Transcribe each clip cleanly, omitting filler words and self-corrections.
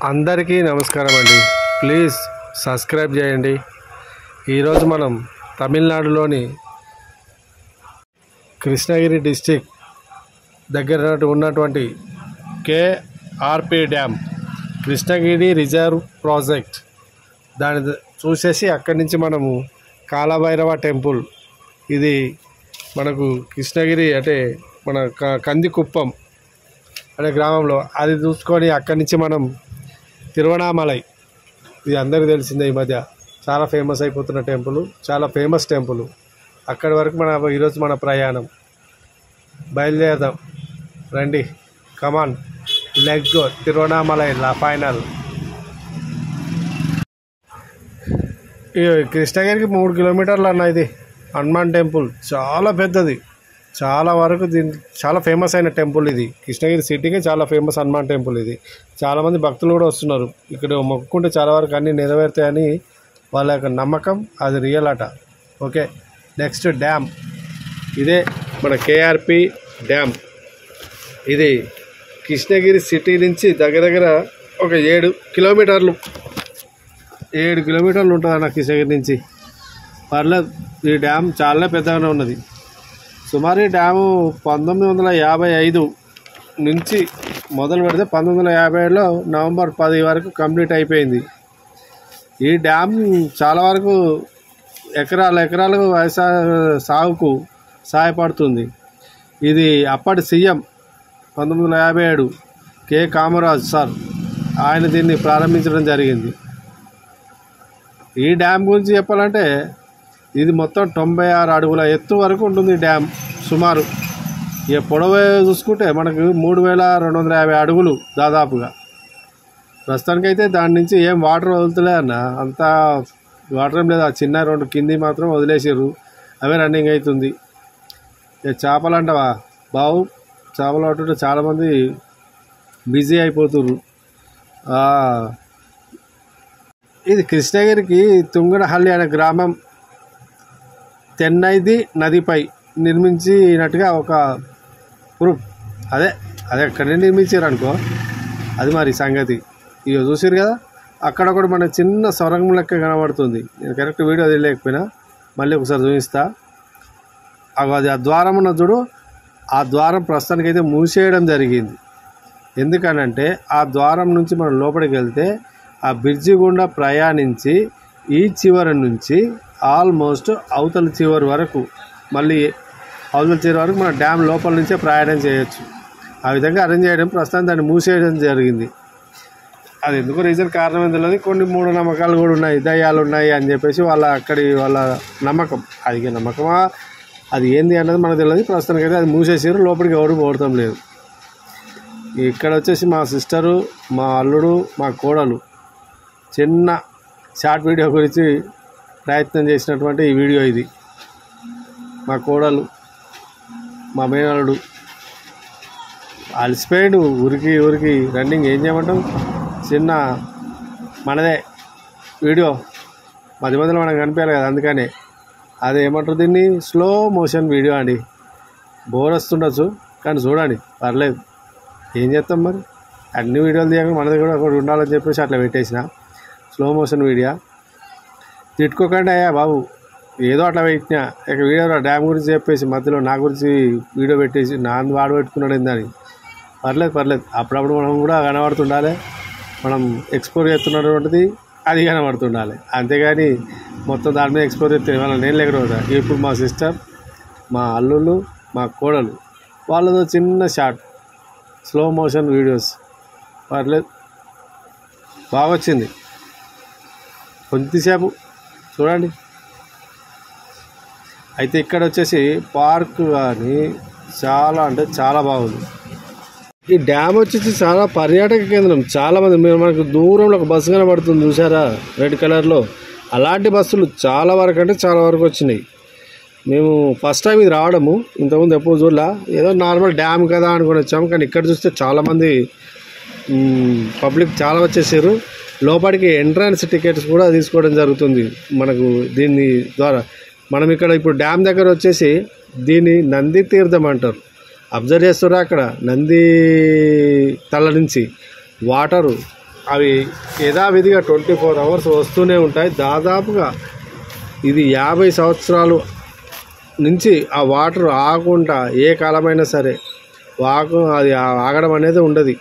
అందరికీ నమస్కారం అండి. ప్లీజ్ సబ్స్క్రైబ్ చేయండి. ఈరోజు మనం తమిళనాడులోని కృష్ణగిరి డిస్టిక్ దగ్గర ఉన్నటువంటి KRP dam, Krishnagiri reserve project దాన్ని చూసేసి అక్కడి నుంచి మనము కాలభైరవ టెంపుల్, ఇది మనకు కృష్ణగిరి అంటే మన కందికుప్పం అనే గ్రామంలో, అది చూసుకొని అక్కడి నుంచి మనం తిరువణామలై, ఇది అందరికీ తెలిసిందే, ఈ మధ్య చాలా ఫేమస్ అయిపోతున్న టెంపుల్, చాలా ఫేమస్ టెంపుల్. అక్కడి వరకు ఈరోజు మన ప్రయాణం. బయలుదేరదాం రండి, కమాన్, లెట్స్ గో. తిరువణామలై ఫైనల్. ఈ కృష్ణగిరికి 3 కిలోమీటర్లు అన్న. ఇది హనుమాన్ టెంపుల్ చాలా పెద్దది, చాలా వరకు చాలా ఫేమస్ అయిన టెంపుల్ ఇది. కృష్ణగిరి సిటీకి చాలా ఫేమస్ హనుమాన్ టెంపుల్ ఇది. చాలామంది భక్తులు కూడా వస్తున్నారు ఇక్కడ. మొక్కుకుంటే చాలా వరకు అన్నీ నెరవేరుతాయని వాళ్ళ యొక్క నమ్మకం, అది రియల్ అట. ఓకే, నెక్స్ట్ డ్యామ్, ఇదే మన కేఆర్పి డ్యామ్. ఇది కృష్ణగిరి సిటీ నుంచి దగ్గర ఒక 7 కిలోమీటర్లు ఉంటుంది అన్న కృష్ణగిరి నుంచి. పర్లేదు, ఈ డ్యామ్ చాలా పెద్దగానే ఉన్నది. సుమారు ఈ డ్యాము 1955 నుంచి మొదలు పెడితే 1957లో నవంబర్ 10 వరకు కంప్లీట్ అయిపోయింది. ఈ డ్యామ్ చాలా వరకు ఎకరాలకు సాగుకు సహాయపడుతుంది. ఇది అప్పటి సీఎం 1957 కె కామరాజ్ సార్, ఆయన దీన్ని ప్రారంభించడం జరిగింది. ఈ డ్యామ్ గురించి చెప్పాలంటే ఇది మొత్తం 96 అడుగుల ఎత్తు వరకు ఉంటుంది డ్యామ్ సుమారు. ఇక పొడవు చూసుకుంటే మనకు 3250 అడుగులు దాదాపుగా. ప్రస్తుతానికైతే దాని నుంచి ఏం వాటర్ వదులుతలే అన్న, అంతా వాటర్ ఏం లేదు. ఆ చిన్న 2 కింది మాత్రం వదిలేసారు, అవే రన్నింగ్ అవుతుంది. ఇక చేపలు అంటవా బావు, చేపలు పట్టుంటే చాలామంది బిజీ అయిపోతుర్రు. ఇది కృష్ణగిరికి తుంగడహల్లి అనే గ్రామం తెన్నైది నదిపై నిర్మించినట్టుగా ఒక ప్రూఫ్. అదే ఎక్కడనే నిర్మించారు అనుకో, అది మరి సంగతి. ఇక చూసారు కదా, అక్కడ కూడా మన చిన్న సొరంగం లెక్క కనబడుతుంది. నేను కరెక్ట్ వీడియో తెలియకపోయినా మళ్ళీ ఒకసారి చూపిస్తా. అది ఆ ద్వారం ఉన్న చూడు, ఆ ద్వారం ప్రస్తుతానికైతే మూసేయడం జరిగింది. ఎందుకనంటే ఆ ద్వారం నుంచి మనం లోపలికి వెళ్తే ఆ బ్రిడ్జి గుండా ప్రయాణించి ఈ చివరి నుంచి ఆల్మోస్ట్ అవతల చివరి వరకు, మళ్ళీ అవతల చివరి వరకు మన డ్యామ్ లోపల నుంచే ప్రయాణం చేయొచ్చు. ఆ విధంగా అరేంజ్ చేయడం, ప్రస్తుతం దాన్ని మూసేయడం జరిగింది. అది ఎందుకు రీజన్ కారణం ఏం తెలియదు. కొన్ని మూఢనమ్మకాలు కూడా ఉన్నాయి, దయ్యాలు ఉన్నాయి అని చెప్పేసి వాళ్ళ నమ్మకం. అది నమ్మకమా, అది ఏంది అన్నది మనకు తెలియదు. ప్రస్తుతానికైతే అది మూసేసారు, లోపలికి ఎవరు పోవడం లేదు. ఇక్కడ వచ్చేసి మా సిస్టరు, మా అల్లుడు, మా కోడలు చిన్న షార్ట్ వీడియో గురించి ప్రయత్నం చేసినటువంటి ఈ వీడియో ఇది. మా కోడలు, మా మేనల్లుడు అలసిపోయాడు, ఉరికి రన్నింగ్. ఏం చేయమంటాం, చిన్న మనదే వీడియో మధ్యలో మనకు కనిపించాలి కదా, అందుకనే అది ఏమంటారు దీన్ని, స్లో మోషన్ వీడియో అండి. బోర్ వస్తుండొచ్చు కానీ చూడండి, పర్లేదు. ఏం చేస్తాం మరి, అన్ని వీడియోలు తీయక మన దగ్గర ఒకటి ఉండాలని చెప్పేసి అట్లా పెట్టేసిన స్లో మోషన్ వీడియో. తిట్టుకోకండి అయ్యా బాబు, ఏదో అట్లా పెట్టినా. ఇక వీడియో డ్యామ్ గురించి చెప్పేసి మధ్యలో నా గురించి వీడియో పెట్టేసి నాన్న వాడు పెట్టుకున్నాడు ఏందని. పర్లేదు, అప్పుడప్పుడు మనం కూడా కనబడుతుండాలి. మనం ఎక్స్ప్లోర్ చేస్తున్నటువంటిది అది కనబడుతుండాలి, అంతేగాని మొత్తం దాని మీద ఎక్స్ప్లోర్ చేస్తే వాళ్ళ నేను లేకుండా. ఇప్పుడు మా సిస్టర్, మా అల్లుళ్ళు, మా కోడలు, వాళ్ళతో చిన్న షార్ట్ స్లో మోషన్ వీడియోస్. పర్లేదు, బాగా వచ్చింది. కొద్దిసేపు చూడండి. అయితే ఇక్కడ వచ్చేసి పార్క్ కానీ చాలా అంటే చాలా బాగుంది. ఈ డ్యామ్ వచ్చేసి చాలా పర్యాటక కేంద్రం. చాలామంది, మనకు దూరంలో ఒక బస్సు కనబడుతుంది చూసారా, రెడ్ కలర్లో, అలాంటి బస్సులు చాలా వరకు వచ్చినాయి. మేము ఫస్ట్ టైం ఇది రావడము, ఇంతకుముందు ఎప్పుడు చూడలా. ఏదో నార్మల్ డ్యామ్ కదా అనుకుని వచ్చాము, కానీ ఇక్కడ చూస్తే చాలామంది పబ్లిక్ చాలా వచ్చేసారు. లోపలికి ఎంట్రన్స్ టికెట్స్ కూడా తీసుకోవడం జరుగుతుంది మనకు. దీని ద్వారా మనం ఇక్కడ ఇప్పుడు డ్యామ్ దగ్గర వచ్చేసి దీన్ని నంది తీర్థం అంటారు. అబ్జర్వ్ చేస్తారా, అక్కడ నంది తల నుంచి వాటరు అవి యథావిధిగా 24 అవర్స్ వస్తూనే ఉంటాయి. దాదాపుగా ఇది 50 సంవత్సరాలు నుంచి ఆ వాటర్ ఆగకుండా ఏ కాలమైనా సరే అది ఆగడం అనేది ఉండదు.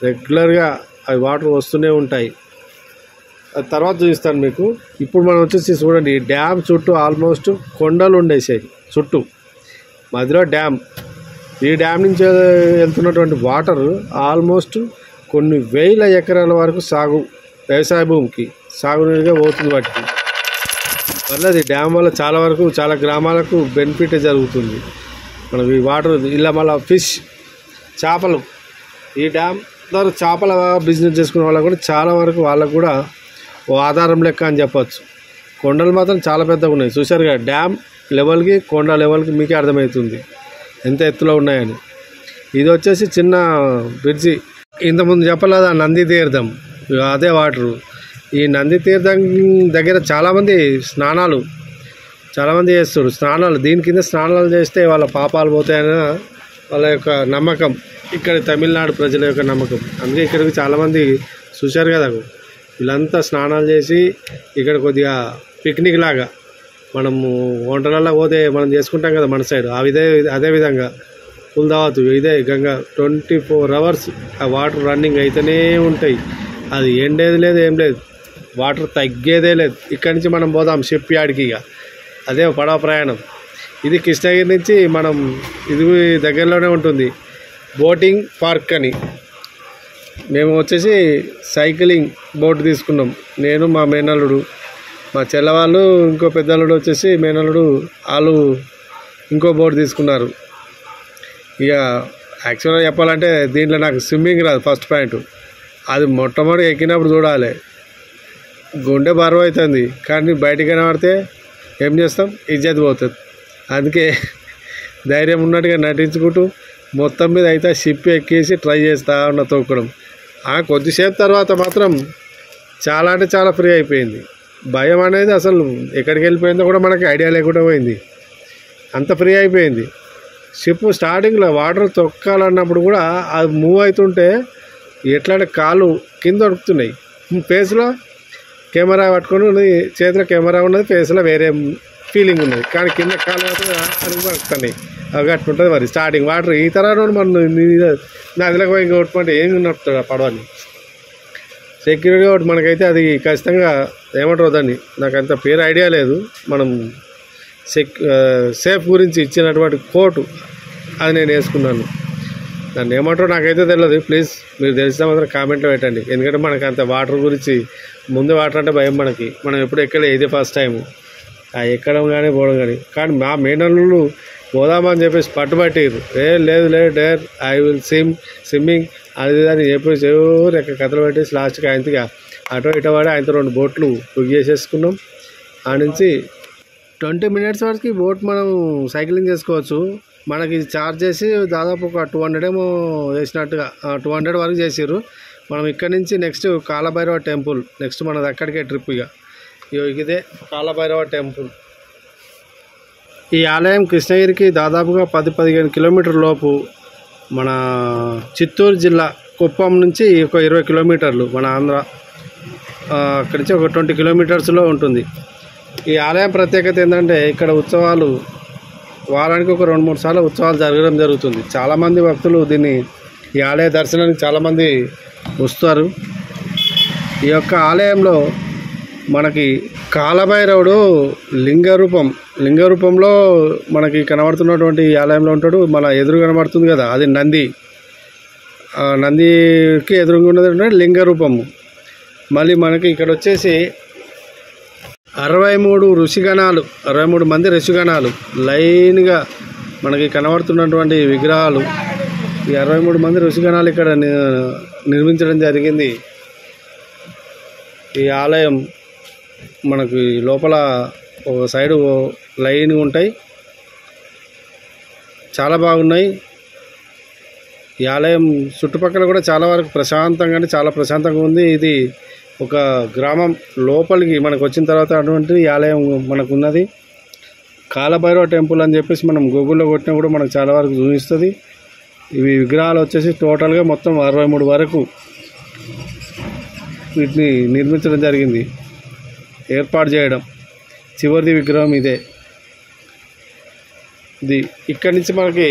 రెగ్యులర్గా అవి వాటర్ వస్తూనే ఉంటాయి. తర్వాత చూపిస్తాను మీకు. ఇప్పుడు మనం వచ్చేసి చూడండి, డ్యామ్ చుట్టూ ఆల్మోస్ట్ కొండలు ఉండేసాయి చుట్టూ, మధ్యలో డ్యామ్. ఈ డ్యామ్ నుంచి వెళ్తున్నటువంటి వాటర్ ఆల్మోస్ట్ కొన్ని వేల ఎకరాల వరకు వ్యవసాయ భూమికి సాగునీరుగా పోతుంది. వాటికి వల్ల డ్యామ్ వల్ల చాలా వరకు చాలా గ్రామాలకు బెనిఫిట్ జరుగుతుంది. మనకి ఈ వాటర్ ఇలా మళ్ళీ ఫిష్ చేపలు, ఈ డ్యామ్ ద్వారా చేపల బిజినెస్ చేసుకునే వాళ్ళకు కూడా చాలా వరకు వాళ్ళకు కూడా ఓ ఆధారం లెక్క అని చెప్పచ్చు. కొండలు మాత్రం చాలా పెద్దగా ఉన్నాయి. చూశారుగా డ్యామ్ లెవెల్కి కొండ లెవెల్కి మీకే అర్థమవుతుంది ఎంత ఎత్తులో ఉన్నాయని. ఇది వచ్చేసి చిన్న బ్రిడ్జి. ఇంతకుముందు చెప్పలేదా నంది తీర్థం, అదే వాటరు. ఈ నంది తీర్థం దగ్గర చాలామంది చేస్తారు స్నానాలు. దీని కింద స్నానాలు చేస్తే వాళ్ళ పాపాలు పోతాయని వాళ్ళ యొక్క నమ్మకం, ఇక్కడ తమిళనాడు ప్రజల యొక్క నమ్మకం. అందుకే ఇక్కడికి చాలామంది చూశారు కదా, వీళ్ళంతా స్నానాలు చేసి ఇక్కడ కొద్దిగా పిక్నిక్ లాగా మనము వంటలలో పోతే మనం చేసుకుంటాం కదా మన సైడ్, అదేవిధంగా ఫుల్ దావతు ఇదే గంగా 24 అవర్స్ ఆ వాటర్ రన్నింగ్ అయితేనే ఉంటాయి. అది ఎండేది లేదు, ఏం లేదు, వాటర్ తగ్గేదే లేదు. ఇక్కడి నుంచి మనం పోదాం షిప్ యార్డ్కి. ఇక అదే పడవ ప్రయాణం. ఇది కృష్ణగిరి నుంచి మనం ఇది దగ్గరలోనే ఉంటుంది బోటింగ్ పార్క్ అని. మేము వచ్చేసి సైక్లింగ్ బోట్ తీసుకున్నాం. నేను మా మేనల్లుడు, మా చెల్లవాళ్ళు, ఇంకో పెద్దల్లుడు వచ్చేసి మేనల్లుడు, వాళ్ళు ఇంకో బోట్ తీసుకున్నారు. ఇక యాక్చువల్గా చెప్పాలంటే దీంట్లో నాకు స్విమ్మింగ్ రాదు. ఫస్ట్ పాయింట్ అది మొట్టమొదటి ఎక్కినప్పుడు చూడాలి, గుండె బరువు అవుతుంది. కానీ బయటికి కనబడితే ఏం చేస్తాం, ఇజ్జత్ పోతుంది. అందుకే ధైర్యం ఉన్నట్టుగా నటించుకుంటూ మొత్తం మీద అయితే షిప్ ఎక్కేసి ట్రై చేస్తూ ఉన్న తోక్కడం. కొద్దిసేపు తర్వాత మాత్రం చాలా అంటే చాలా ఫ్రీ అయిపోయింది. భయం అనేది అసలు ఎక్కడికి వెళ్ళిపోయిందో కూడా మనకి ఐడియా లేకుండా పోయింది, అంత ఫ్రీ అయిపోయింది. షిప్ స్టార్టింగ్లో వాటర్ తొక్కాలన్నప్పుడు కూడా అది మూవ్ అవుతుంటే ఎట్లా అంటే కాళ్ళు కింద దొరుకుతున్నాయి. ఫేస్లో కెమెరా పట్టుకొని ఉన్నది, చేతిలో కెమెరా ఉన్నది, ఫేస్లో వేరే ఫీలింగ్ ఉన్నది. కానీ కింద కాళ్ళు మాత్రం అడుగు పడుతున్నాయి. అవి అట్లుంటుంది మరి స్టార్టింగ్ వాటర్. ఈ తర్వాత మనం నదిలోకి పోయి కొట్టుకుంటే ఏం నడుపుతాడు ఆ పడవని. సెక్యూరిటీ ఒకటి మనకైతే అది ఖచ్చితంగా ఏమంటారు దాన్ని, నాకు అంత పేరు ఐడియా లేదు. మనం సేఫ్ గురించి ఇచ్చినటువంటి కోటు అది నేను వేసుకున్నాను. దాన్ని ఏమంటారో నాకైతే తెలియదు. ప్లీజ్ మీరు తెలిస్తే మాత్రం కామెంట్లో పెట్టండి. ఎందుకంటే మనకు అంత వాటర్ గురించి ముందు వాటర్ అంటే భయం మనకి. మనం ఎప్పుడు ఎక్కలే, ఇదే ఫస్ట్ టైము ఎక్కడం కానీ పోవడం కానీ మా మేనల్లుళ్ళు పోదామని చెప్పేసి పట్టుబట్టిరు. లేదు డేర్ ఐ విల్ స్విమ్మింగ్ అది అని చెప్పేసి రెక్క కథలు పెట్టేసి లాస్ట్కి ఆయనకి అటో ఇటో వాడి ఆయనతో 2 బోట్లు బుక్ చేసేసుకున్నాం. ఆ నుంచి 20 మినిట్స్ వరకు బోట్ మనం సైక్లింగ్ చేసుకోవచ్చు. మనకి ఛార్జ్ చేసి దాదాపు ఒక 200 ఏమో చేసినట్టుగా 200 వరకు చేసారు. మనం ఇక్కడ నుంచి నెక్స్ట్ కాలభైరవ టెంపుల్, నెక్స్ట్ మనది అక్కడికే ట్రిప్. ఇదే కాలభైరవ టెంపుల్. ఈ ఆలయం కృష్ణగిరికి దాదాపుగా 10-15 కిలోమీటర్ల లోపు, మన చిత్తూరు జిల్లా కుప్పం నుంచి ఒక 20 కిలోమీటర్లు, మన ఆంధ్ర అక్కడి నుంచి ఒక 20 కిలోమీటర్స్లో ఉంటుంది. ఈ ఆలయం ప్రత్యేకత ఏంటంటే ఇక్కడ ఉత్సవాలు వారానికి ఒక 2-3 సార్లు ఉత్సవాలు జరగడం జరుగుతుంది. చాలామంది భక్తులు ఈ ఆలయ దర్శనానికి చాలామంది వస్తారు. ఈ యొక్క ఆలయంలో మనకి కాలభైరవుడు లింగ రూపంలో మనకి కనబడుతున్నటువంటి ఈ ఆలయంలో ఉంటాడు. మన ఎదురు కనబడుతుంది కదా, అది నందికి ఎదురుగా ఉన్నది లింగ రూపము. మళ్ళీ మనకి ఇక్కడ వచ్చేసి 63 మంది ఋషిగణాలు లైన్గా మనకి కనబడుతున్నటువంటి విగ్రహాలు. ఈ 63 మంది ఋషిగణాలు ఇక్కడ నిర్మించడం జరిగింది. ఈ ఆలయం మనకి లోపల ఒక సైడు లైన్గా ఉంటాయి, చాలా బాగున్నాయి. ఈ ఆలయం చుట్టుపక్కల కూడా చాలా వరకు చాలా ప్రశాంతంగా ఉంది. ఇది ఒక గ్రామం లోపలికి మనకు వచ్చిన తర్వాత అటువంటి ఈ ఆలయం మనకు ఉన్నది. కాలభైరవ టెంపుల్ అని చెప్పేసి మనం గూగుల్లో కొట్టినా కూడా మనకు చాలా వరకు చూపిస్తుంది. ఇవి విగ్రహాలు వచ్చేసి టోటల్గా మొత్తం 63 వరకు వీటిని నిర్మించడం జరిగింది, ఏర్పాటు చేయడం. చివరిది విగ్రహం ఇదే. ఇది ఇక్కడి నుంచి మనకి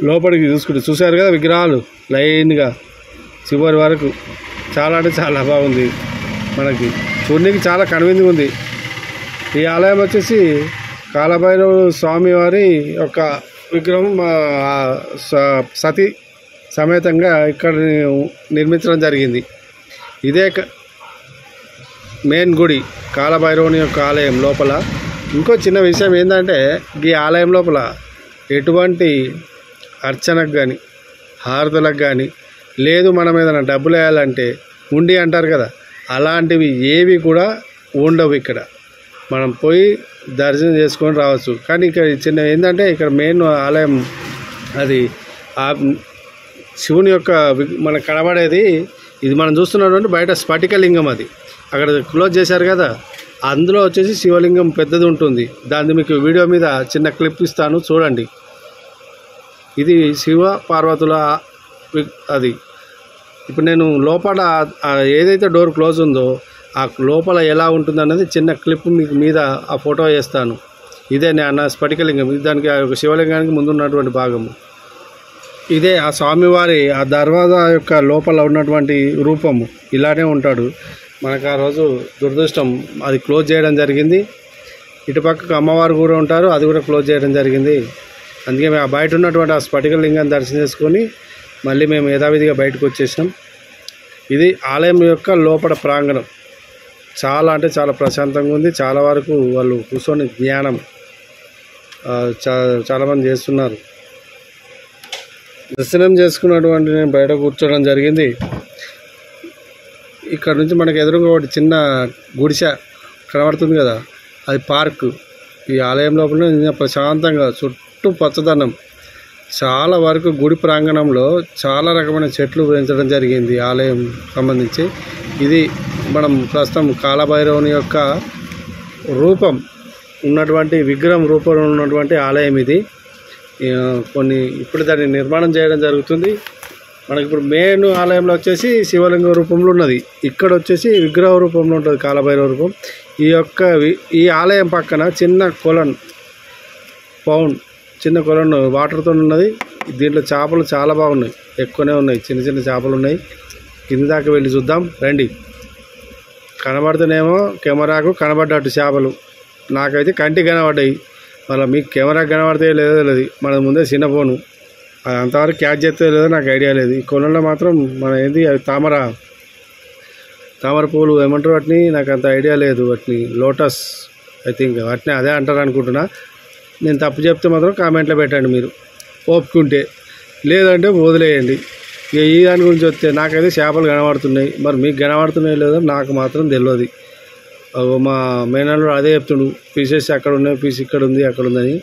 లోపలికి చూశారు కదా విగ్రహాలు లైన్గా చివరి వరకు. చాలా అంటే చాలా బాగుంది, మనకి చూడడానికి చాలా కనువిందుగా ఉంది. ఈ ఆలయం వచ్చేసి కాలభైరవ స్వామి వారి యొక్క విగ్రహం సతీ సమేతంగా ఇక్కడ నిర్మించడం జరిగింది. ఇదే మెయిన్ గుడి కాలభైరవుని యొక్క ఆలయం లోపల. ఇంకో చిన్న విషయం ఏంటంటే ఈ ఆలయం లోపల ఎటువంటి అర్చనకు కానీ హారతులకు కానీ లేదు, మనం ఏదైనా డబ్బులు వేయాలంటే ఉండి అంటారు కదా, అలాంటివి ఏవి కూడా ఉండవు. ఇక్కడ మనం పోయి దర్శనం చేసుకొని రావచ్చు. కానీ ఇక్కడ చిన్న ఏంటంటే ఇక్కడ మెయిన్ ఆలయం అది శివుని యొక్క మనకు కనబడేది ఇది మనం చూస్తున్నటువంటి బయట స్ఫటికలింగం. అది అక్కడ క్లోజ్ చేశారు కదా, అందులో వచ్చేసి శివలింగం పెద్దది ఉంటుంది. దాన్ని మీకు వీడియో మీద చిన్న క్లిప్ ఇస్తాను, చూడండి. ఇది శివ పార్వతుల అది. ఇప్పుడు నేను లోపల ఏదైతే డోర్ క్లోజ్ ఉందో ఆ లోపల ఎలా ఉంటుంది అన్నది చిన్న క్లిప్ మీకు మీద ఆ ఫోటో వేస్తాను. ఇదే నేను స్ఫటికలింగం. ఇది దానికి ఒక శివలింగానికి ముందున్నటువంటి భాగము. ఇదే ఆ స్వామివారి ఆ దర్వాజా యొక్క లోపల ఉన్నటువంటి రూపము. ఇలానే ఉంటాడు. మనకు ఆ రోజు దురదృష్టం అది క్లోజ్ చేయడం జరిగింది. ఇటుపక్కకు అమ్మవారు కూడా ఉంటారు, అది కూడా క్లోజ్ చేయడం జరిగింది. అందుకే మేము ఆ బయట ఉన్నటువంటి ఆ స్ఫటికలింగాన్ని దర్శనం చేసుకొని మళ్ళీ మేము యథావిధిగా బయటకు వచ్చేసాం. ఇది ఆలయం యొక్క లోపల ప్రాంగణం. చాలా అంటే చాలా ప్రశాంతంగా ఉంది. చాలా వరకు వాళ్ళు కూర్చొని ధ్యానం చాలామంది చేస్తున్నారు. దర్శనం చేసుకున్నటువంటి నేను బయట కూర్చోవడం జరిగింది. ఇక్కడ నుంచి మనకు ఎదురుగా ఒకటి చిన్న గుడిసె కనబడుతుంది కదా, అది పార్కు. ఈ ఆలయం లోపల ప్రశాంతంగా చుట్టూ పచ్చదనం. చాలా వరకు గుడి ప్రాంగణంలో చాలా రకమైన చెట్లు పెంచడం జరిగింది ఆలయం సంబంధించి. ఇది మనం ప్రస్తుతం కాలభైరవుని యొక్క రూపం ఉన్నటువంటి విగ్రహం రూపంలో ఉన్నటువంటి ఆలయం ఇది. కొన్ని ఇప్పుడు దాన్ని నిర్మాణం చేయడం జరుగుతుంది. మనకి ఇప్పుడు మెయిన్ ఆలయంలో వచ్చేసి శివలింగ రూపంలో ఉన్నది, ఇక్కడ వచ్చేసి విగ్రహ రూపంలో ఉంటుంది కాలభైరవ రూపం. ఈ ఆలయం పక్కన చిన్న కొలను చిన్న కొలను వాటర్తో ఉన్నది. దీంట్లో చేపలు చాలా బాగున్నాయి, ఎక్కువనే ఉన్నాయి, చిన్న చిన్న చేపలు ఉన్నాయి. కింద దాకా వెళ్ళి చూద్దాం రండి. కనబడుతున్నాయేమో కెమెరాకు కనబడ్డట్టు చేపలు, నాకైతే కంటికి కనబడ్డాయి. మళ్ళీ మీకు కెమెరాకు కనబడతాయో లేదో తెలియదు, మన ముందే చిన్న ఫోను, అది అంతవరకు క్యాచ్ చేస్తే లేదో నాకు ఐడియా లేదు. ఈ కొలంలో మాత్రం మన ఏంది అవి తామర పూలు ఏమంటారు వాటిని, నాకు అంత ఐడియా లేదు. వాటిని లోటస్ ఐ థింక్ వాటిని అదే అంటారు అనుకుంటున్నా. నేను తప్పు చెప్తే మాత్రం కామెంట్లో పెట్టండి మీరు ఒప్పుకుంటే, లేదంటే వదిలేయండి. ఇక ఈ దాని గురించి వస్తే నాకైతే చేపలు కనబడుతున్నాయి, మరి మీకు కనబడుతున్నాయో లేదో నాకు మాత్రం తెలియదు. మా మేనల్లో అదే చెప్తుండు, పీసెస్ అక్కడ ఉన్నాయి, పీస్ ఇక్కడ ఉంది అక్కడ ఉందని.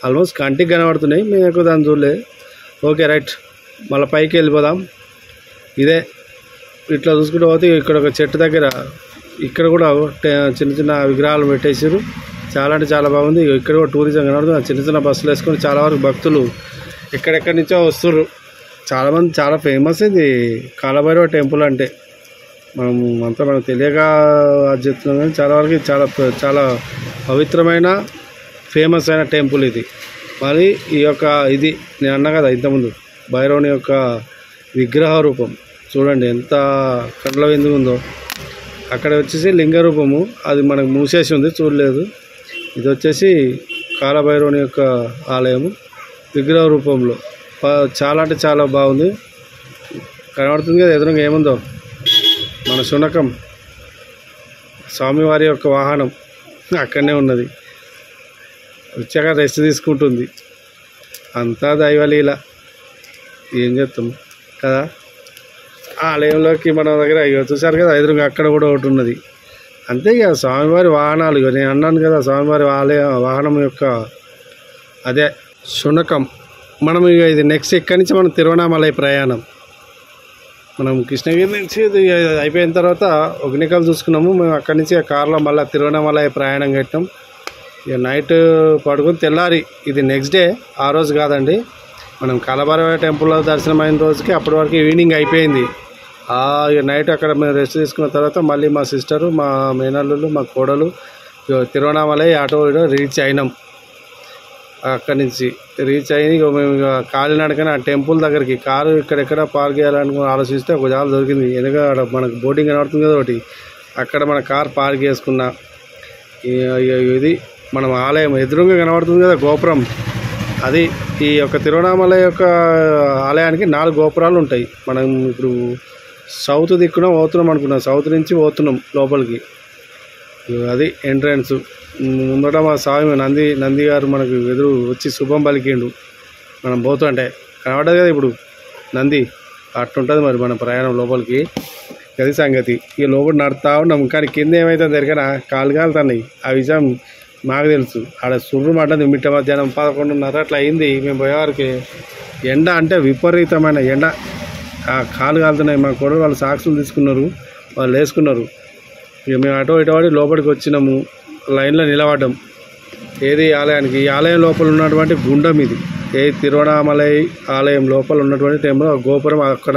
ఆల్మోస్ట్ కంటికి కనబడుతున్నాయి, మేము ఎక్కువ దాన్ని చూడలే. ఓకే రైట్, మళ్ళీ పైకి వెళ్ళిపోదాం. ఇదే ఇట్లా చూసుకుంటూ పోతే ఇక్కడ ఒక చెట్టు దగ్గర ఇక్కడ కూడా చిన్న చిన్న విగ్రహాలు పెట్టేసారు. చాలా అంటే చాలా బాగుంది. ఇక్కడ కూడా టూరిజం కనబడుతుంది. చిన్న చిన్న బస్సులు వేసుకొని చాలా వరకు భక్తులు ఎక్కడెక్కడి నుంచో వస్తుర్రు. చాలామంది చాలా ఫేమస్ ఇది కాలభైరవ టెంపుల్ అంటే. మనకు తెలియక అది చెప్తున్నాం కానీ చాలా వరకు చాలా చాలా పవిత్రమైన ఫేమస్ అయిన టెంపుల్ ఇది. మరి ఈ యొక్క ఇది నేను అన్నా కదా ఇంతకుముందు, భైరవుని యొక్క విగ్రహ రూపం చూడండి ఎంత కండ్ల ఎందుకు ఉందో. అక్కడ వచ్చేసి లింగ రూపము, అది మనకు మూసేసి ఉంది, చూడలేదు. ఇది వచ్చేసి కాలభైరవుని యొక్క ఆలయము విగ్రహ రూపంలో. చాలా అంటే చాలా బాగుంది. కనబడుతుంది కదా ఎదురుగా ఏముందో, మన శునకం స్వామివారి యొక్క వాహనం అక్కడనే ఉన్నది. వచ్చాక రెస్ట్ తీసుకుంటుంది. అంతా దైవలీల, ఏం చెప్తాం కదా. ఆలయంలోకి మన దగ్గర చూసారు కదా ఎదురుగా అక్కడ కూడా ఒకటి ఉన్నది. అంతే ఇక స్వామివారి వాహనాలు. ఇక నేను అన్నాను కదా స్వామివారి వాహనం యొక్క అదే శునకం. మనం ఇక ఇది నెక్స్ట్ ఇక్కడి నుంచి మనం తిరువణామలై ప్రయాణం. మనం కృష్ణగిరి నుంచి ఇది అయిపోయిన తర్వాత ఒగ్నికల్ చూసుకున్నాము. మేము అక్కడి నుంచి కార్లో మళ్ళీ తిరువణామలై ప్రయాణం కట్టాం. ఇక నైట్ పడుకుని తెల్లారి, ఇది నెక్స్ట్ డే, ఆ రోజు కాదండి, మనం కాలభైరవ టెంపుల్లో దర్శనం అయిన రోజుకి అప్పటి వరకు ఈవినింగ్ అయిపోయింది. ఇక నైట్ అక్కడ మేము రెస్ట్ తీసుకున్న తర్వాత మళ్ళీ మా సిస్టరు, మా మేనల్లులు, మా కోడలు తిరువణామలై ఆటో రీచ్ అయినాం. అక్కడి నుంచి రీచ్ అయ్యి ఇక మేము ఇక కాలినడకనే ఆ టెంపుల్ దగ్గరికి కారు ఇక్కడెక్కడ పార్క్ చేయాలని ఆలోచిస్తే ఒక జాగా దొరికింది. వెనక మనకు బోటింగ్ కనబడుతుంది కదా ఒకటి, అక్కడ మన కార్ పార్క్ చేసుకున్నా. ఇది మనం ఆలయం ఎదురుగా కనబడుతుంది కదా గోపురం, అది ఈ యొక్క తిరువణామలై యొక్క ఆలయానికి 4 గోపురాలు ఉంటాయి. మనం ఇప్పుడు సౌత్ దిక్కున పోతున్నాం అనుకున్నాం, సౌత్ నుంచి పోతున్నాం లోపలికి. అది ఎంట్రన్స్. ముందట మా స్వామి నంది గారు మనకు ఎదురు వచ్చి శుభం పలికిండు మనం పోతుంటే, కనబడ్డది కదా ఇప్పుడు నంది. అట్లుంటుంది మరి మన ప్రయాణం లోపలికి. అది సంగతి. ఇక లోపల నడుస్తూ ఉన్నాం, కానీ కింద ఏమైతే దొరికినా కాలు కాలుతున్నాయి. ఆ విషయం మాకు తెలుసు. ఆడ సుర్రు పడ్డది మిట్ట మధ్యాహ్నం 11:30 అట్లా అయింది. మేము పోయేవారికి ఎండ అంటే విపరీతమైన ఎండ, ఆ కాలు కాలుతున్నాయి. మా కొడుకు వాళ్ళు సాక్సులు తీసుకున్నారు, వాళ్ళు వేసుకున్నారు. ఇక మేము అటో ఇటోడి లోపలికి వచ్చినాము, లైన్లో నిలబడ్డాం. ఏది ఆలయానికి, ఈ ఆలయం లోపల ఉన్నటువంటి గుండం ఇది. తిరువణామలై ఆలయం లోపల ఉన్నటువంటి టైంలో గోపురం, అక్కడ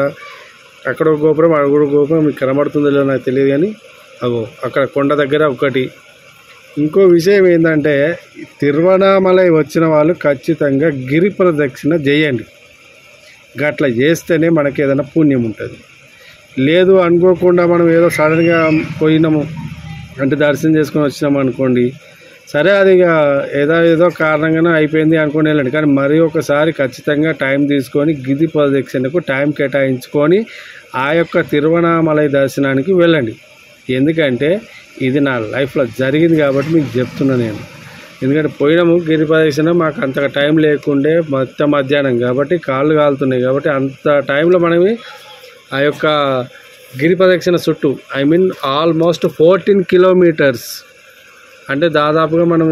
ఒక గోపురం, అక్కడ గోపురం మీకు కనబడుతుందో లేదో నాకు తెలియదు, కానీ అక్కడ కొండ దగ్గర ఒకటి. ఇంకో విషయం ఏంటంటే, తిరువణామలై వచ్చిన వాళ్ళు ఖచ్చితంగా గిరి ప్రదక్షిణ చేయండి. గట్లా చేస్తేనే మనకి ఏదైనా పుణ్యం ఉంటుంది. లేదు అనుకోకుండా మనం ఏదో సడన్గా పోయినాము అంటే దర్శనం చేసుకొని వచ్చినాము అనుకోండి, సరే అది ఇక ఏదో కారణంగానే అయిపోయింది అనుకుని వెళ్ళండి. కానీ మరి ఒకసారి ఖచ్చితంగా టైం తీసుకొని గిరి ప్రదక్షిణకు టైం కేటాయించుకొని ఆ యొక్క తిరువణామలై దర్శనానికి వెళ్ళండి. ఎందుకంటే ఇది నా లైఫ్లో జరిగింది కాబట్టి మీకు చెప్తున్నా నేను. ఎందుకంటే పోయినాము గిరి ప్రదక్షిణ, మాకు అంతగా టైం లేకుండే, మొత్తం మధ్యాహ్నం కాబట్టి కాళ్ళు కాలుతున్నాయి. కాబట్టి అంత టైంలో మనమే ఆ యొక్క గిరి ప్రదక్షిణ చుట్టూ ఆల్మోస్ట్ 14 కిలోమీటర్స్, అంటే దాదాపుగా మనం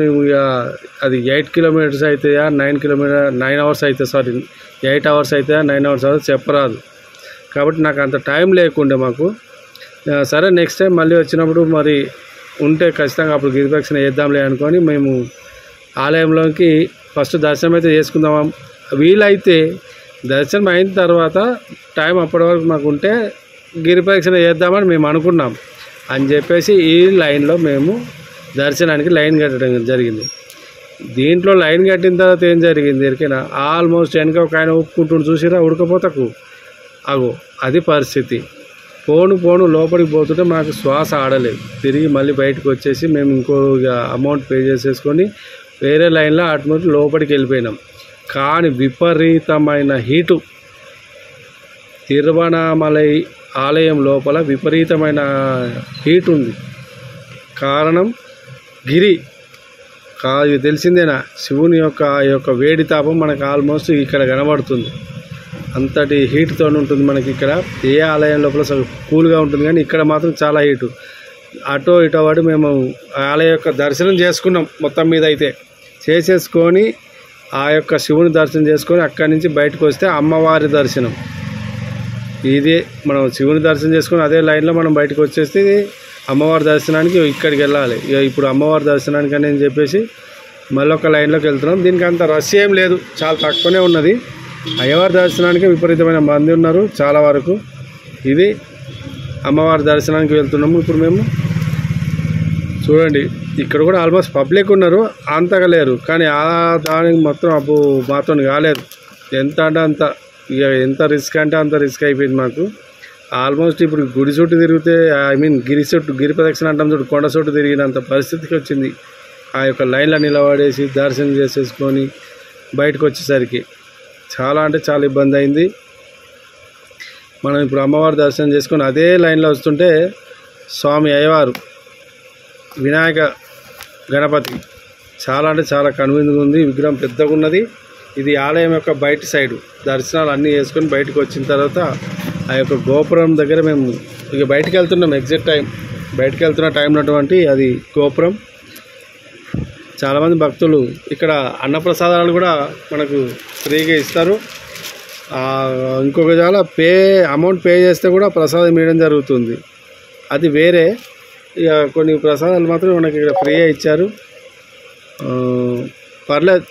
అది 8 కిలోమీటర్స్ అవుతాయా 9 అవర్స్ అవుతాయి, 8 అవర్స్ అవుతాయా 9 అవర్స్ అవుతుంది చెప్పరాదు. కాబట్టి నాకు అంత టైం లేకుండే మాకు. సరే నెక్స్ట్ టైం మళ్ళీ వచ్చినప్పుడు మరి ఉంటే ఖచ్చితంగా అప్పుడు గిరి ప్రదక్షిణ చేద్దాంలే అనుకొని మేము ఆలయంలోకి ఫస్ట్ దర్శనం అయితే చేసుకుందాం. వీలైతే దర్శనం అయిన తర్వాత టైం అప్పటి వరకు మాకు ఉంటే గిరి ప్రదక్షిణ చేద్దామని మేము అనుకున్నాం అని చెప్పేసి ఈ లైన్లో మేము దర్శనానికి లైన్ కట్టడం జరిగింది. దీంట్లో లైన్ కట్టిన తర్వాత ఏం జరిగింది ఎరికైనా, ఆల్మోస్ట్ వెనక ఒక ఆయన ఒప్పుకుంటుండు చూసిరా ఉడకపోతకు, అది పరిస్థితి. పోను లోపలికి పోతుంటే మాకు శ్వాస ఆడలేదు. తిరిగి మళ్ళీ బయటకు వచ్చేసి మేము ఇంకో అమౌంట్ పే చేసేసుకొని వేరే లైన్లో అటు లోపలికి వెళ్ళిపోయినాం. కానీ విపరీతమైన హీటు, తిరువణామలై ఆలయం లోపల విపరీతమైన హీట్ ఉంది. కారణం గిరి తెలిసిందేనా, శివుని యొక్క వేడి తాపం మనకు ఆల్మోస్ట్ ఇక్కడ కనబడుతుంది. అంతటి హీట్తో ఉంటుంది మనకి ఇక్కడ. ఏ ఆలయం లోపల కూల్గా ఉంటుంది, కానీ ఇక్కడ మాత్రం చాలా హీటు. అటో ఇటో వాడి మేము ఆలయం యొక్క దర్శనం చేసుకున్నాం. మొత్తం మీద అయితే చేసేసుకొని ఆ యొక్క శివుని దర్శనం చేసుకొని అక్కడి నుంచి బయటకు వస్తే అమ్మవారి దర్శనం. ఇదే మనం శివుని దర్శనం చేసుకొని అదే లైన్లో మనం బయటకు వచ్చేస్తే అమ్మవారి దర్శనానికి ఇక్కడికి వెళ్ళాలి. ఇప్పుడు అమ్మవారి దర్శనానికి అని చెప్పేసి మళ్ళీ ఒక లైన్లోకి వెళ్తున్నాం. దీనికి అంత రష్ ఏం లేదు, చాలా తక్కువనే ఉన్నది. అయ్యవారి దర్శనానికి విపరీతమైన మంది ఉన్నారు చాలా వరకు. ఇది అమ్మవారి దర్శనానికి వెళ్తున్నాము ఇప్పుడు మేము. చూడండి ఇక్కడ కూడా ఆల్మోస్ట్ పబ్లిక్ ఉన్నారు, అంతగా లేరు. కానీ దానికి మొత్తం మాతో కాలేదు. ఎంత అంటే అంత, ఇక ఎంత రిస్క్ అంటే అంత రిస్క్ అయిపోయింది మాకు. ఆల్మోస్ట్ ఇప్పుడు గుడి చుట్టూ తిరిగితే గిరి ప్రదక్షిణ అంటాం చూడు, కొండ చుట్టూ తిరిగినంత పరిస్థితికి వచ్చింది. ఆ యొక్క లైన్లో నిలబడేసి దర్శనం చేసేసుకొని బయటకు వచ్చేసరికి చాలా అంటే చాలా ఇబ్బంది అయింది. మనం ఇప్పుడు అమ్మవారి దర్శనం చేసుకొని అదే లైన్లో వస్తుంటే స్వామి అయ్యవారు వినాయక గణపతి చాలా అంటే చాలా కనువిందుగా ఉంది. విగ్రహం పెద్దగా ఉన్నది. ఇది ఆలయం యొక్క బయట సైడు. దర్శనాలు అన్నీ చేసుకొని బయటకు వచ్చిన తర్వాత ఆ యొక్క గోపురం దగ్గర మేము ఇక బయటకు వెళ్తున్నాం. ఎగ్జాక్ట్ టైం బయటకు వెళ్తున్న టైం ఉన్నటువంటి అది గోపురం. చాలామంది భక్తులు ఇక్కడ అన్నప్రసాదాలు కూడా మనకు ఫ్రీగా ఇస్తారు. ఇంకొక చాలా అమౌంట్ పే చేస్తే కూడా ప్రసాదం ఇవ్వడం జరుగుతుంది. అది వేరే. ఇక కొన్ని ప్రసాదాలు మాత్రం మనకి ఇక్కడ ఫ్రీగా ఇచ్చారు. పర్లేదు,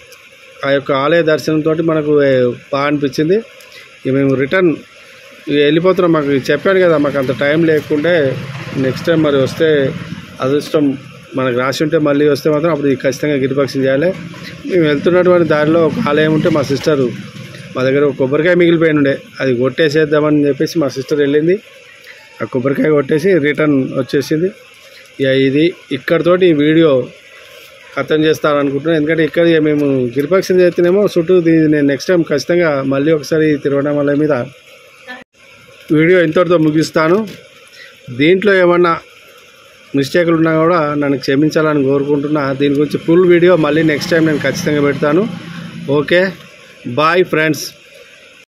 ఆ యొక్క ఆలయ దర్శనంతో మనకు బాగా అనిపించింది. ఇక మేము రిటర్న్ వెళ్ళిపోతున్నాం. మాకు చెప్పాను కదా, మాకు అంత టైం లేకుంటే నెక్స్ట్ టైం మరి వస్తే అదృష్టం మనకు రాసి ఉంటే మళ్ళీ వస్తే మాత్రం అప్పుడు ఖచ్చితంగా గిరిపక్షం చేయాలి. మేము వెళ్తున్నటువంటి దారిలో ఒక ఆలయం ఉంటే మా సిస్టరు మా దగ్గర ఒక కొబ్బరికాయ మిగిలిపోయి ఉండే, అది కొట్టేసేద్దామని చెప్పేసి మా సిస్టర్ వెళ్ళింది. ఆ కొబ్బరికాయ కొట్టేసి రిటర్న్ వచ్చేసింది. ఇక ఇది ఇక్కడితోటి ఈ వీడియో ఖతం చేస్తారనుకుంటున్నాను. ఎందుకంటే ఇక్కడ మేము గిరిపక్షం చేస్తేనేమో చుట్టూ నేను నెక్స్ట్ టైం ఖచ్చితంగా మళ్ళీ ఒకసారి తిరువణామలై మీద వీడియో ఇంతటితో ముగిస్తాను. దీంట్లో ఏమన్నా మిస్టేక్లు ఉన్నా కూడా నన్ను క్షమించాలని కోరుకుంటున్నా. దీని గురించి ఫుల్ వీడియో మళ్ళీ నెక్స్ట్ టైం నేను ఖచ్చితంగా పెడతాను. Okay, bye friends.